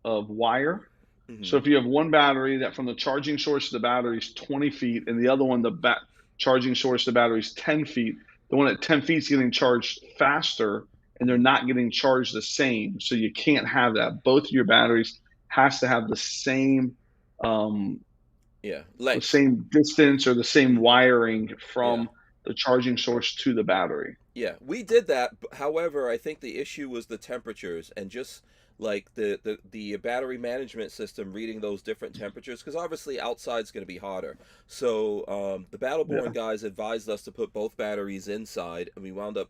of wire. Mm-hmm. So if you have one battery that from the charging source to the battery is 20 feet, and the other one, the charging source to the battery is 10 feet, the one at 10 feet is getting charged faster, and they're not getting charged the same. So you can't have that. Both of your batteries has to have the same the same distance or the same wiring from the charging source to the battery. Yeah, we did that. However, I think the issue was the temperatures, and just like the battery management system reading those different temperatures, because obviously outside's going to be hotter. So the Battleborn guys advised us to put both batteries inside, and we wound up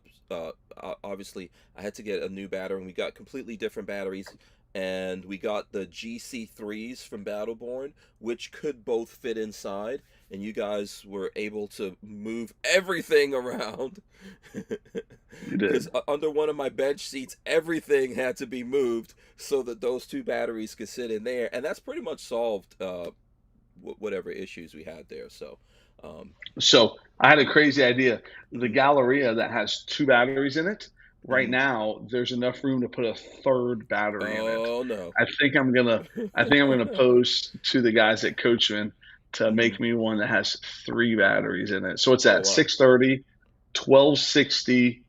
obviously I had to get a new battery, and we got completely different batteries. And we got the GC3s from Battleborn, which could both fit inside, and you guys were able to move everything around. Because under one of my bench seats, everything had to be moved so that those two batteries could sit in there, and that's pretty much solved whatever issues we had there. So I had a crazy idea. The Galleria that has 2 batteries in it, right now, there's enough room to put a third battery in it. Oh no! I think I'm gonna post to the guys at Coachman to make me one that has 3 batteries in it. So it's at 630 1260,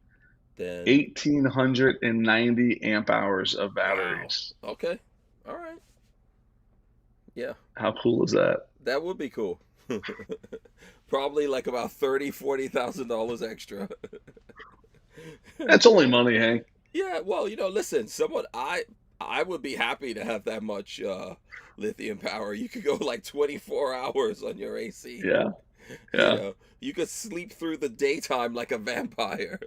Then 1890 amp hours of batteries. wow. Okay. All right. Yeah, How cool is that? that would be cool. Probably like about $30,000-$40,000 extra. That's only money, Hank. Yeah, well, listen, I would be happy to have that much lithium power. You could go like 24 hours on your AC. Yeah, yeah. You could sleep through the daytime like a vampire.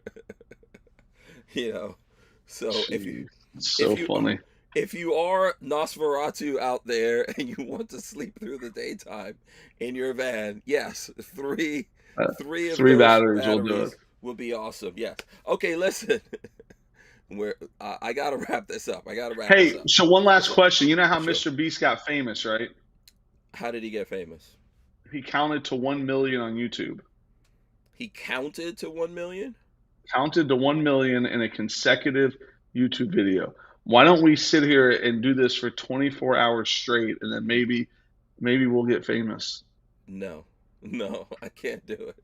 So Jeez, so funny. if you are Nosferatu out there and you want to sleep through the daytime in your van, yes, three of Three those batteries will do it. will be awesome. Yes. Okay, listen. I gotta wrap this up. Hey, so one last question. You know how Sure. Mr. Beast got famous, right? How did he get famous? He counted to 1 million on YouTube. He counted to 1 million? Counted to 1 million in a consecutive YouTube video. Why don't we sit here and do this for 24 hours straight, and then maybe we'll get famous. No, I can't do it.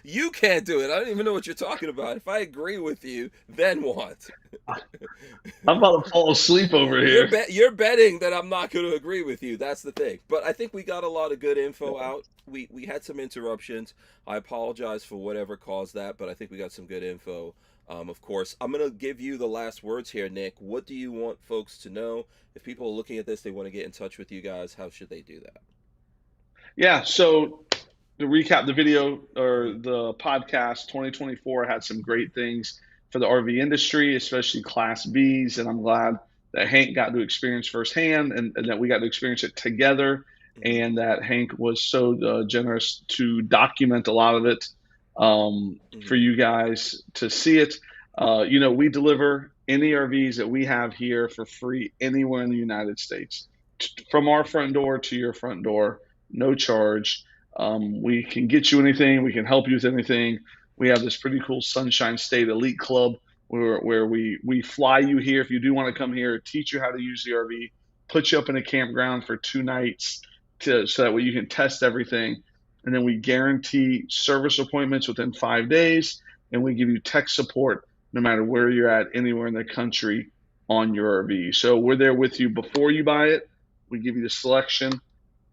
You can't do it. I don't even know what you're talking about. If I agree with you, then what? I'm about to fall asleep over here. You're betting that I'm not going to agree with you. That's the thing. But I think we got a lot of good info out. We had some interruptions. I apologize for whatever caused that, but I think we got some good info. Of course, I'm going to give you the last words here, Nick. What do you want folks to know? If people are looking at this, they want to get in touch with you guys, how should they do that? Yeah, so to recap the video or the podcast, 2024 had some great things for the RV industry, especially Class Bs, and I'm glad that Hank got to experience firsthand and that we got to experience it together, and that Hank was so generous to document a lot of it for you guys to see it. We deliver any RVs that we have here for free anywhere in the United States, from our front door to your front door, no charge. We can get you anything. We can help you with anything. We have this pretty cool Sunshine State Elite Club where we fly you here. If you do want to come here, teach you how to use the RV, put you up in a campground for 2 nights so that way you can test everything. And then we guarantee service appointments within 5 days, and we give you tech support no matter where you're at, anywhere in the country on your RV. So we're there with you before you buy it. We give you the selection.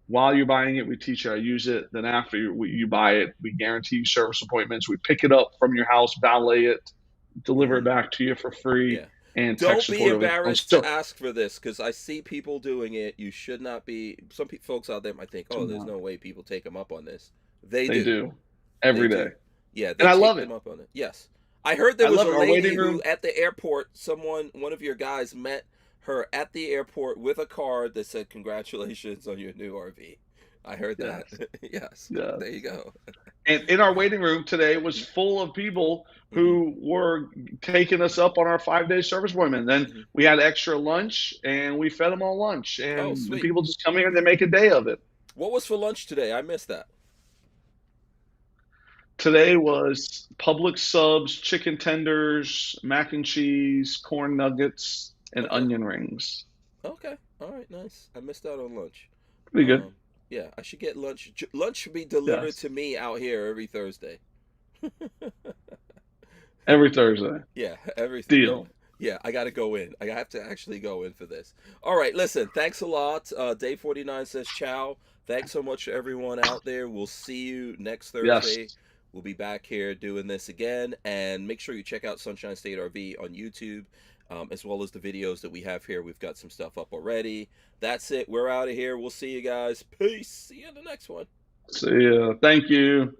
While you're buying it, we teach you how to use it. Then after you buy it, we guarantee you service appointments. We pick it up from your house, valet it, deliver it back to you for free. Yeah. And don't tech be support embarrassed to ask for this, because I see people doing it. You should not be. Some folks out there might think, oh, there's no way people take them up on this. They do. Every day. Yeah, and I love them up on it. Yes. I heard there was a lady who at the airport, one of your guys met her at the airport with a card that said, congratulations on your new RV. I heard that. Yes. Yeah. There you go. And in our waiting room today was full of people who were taking us up on our 5-day service appointment. Then we had extra lunch, and we fed them all lunch. And the people just come here and they make a day of it. What was for lunch today? I missed that. Today was Publix subs, chicken tenders, mac and cheese, corn nuggets, and onion rings. Okay. All right. Nice. I missed out on lunch. Pretty good. Yeah, I should get lunch. Lunch should be delivered to me out here every Thursday. Every Thursday. Yeah, every deal. Yeah, I got to go in. I have to actually go in for this. All right, listen, thanks a lot. Day 49 says ciao. Thanks so much to everyone out there. We'll see you next Thursday. Yes. We'll be back here doing this again. And make sure you check out Sunshine State RV on YouTube, as well as the videos that we have here. We've got some stuff up already. That's it. We're out of here. We'll see you guys. Peace. See you in the next one. See ya. Thank you.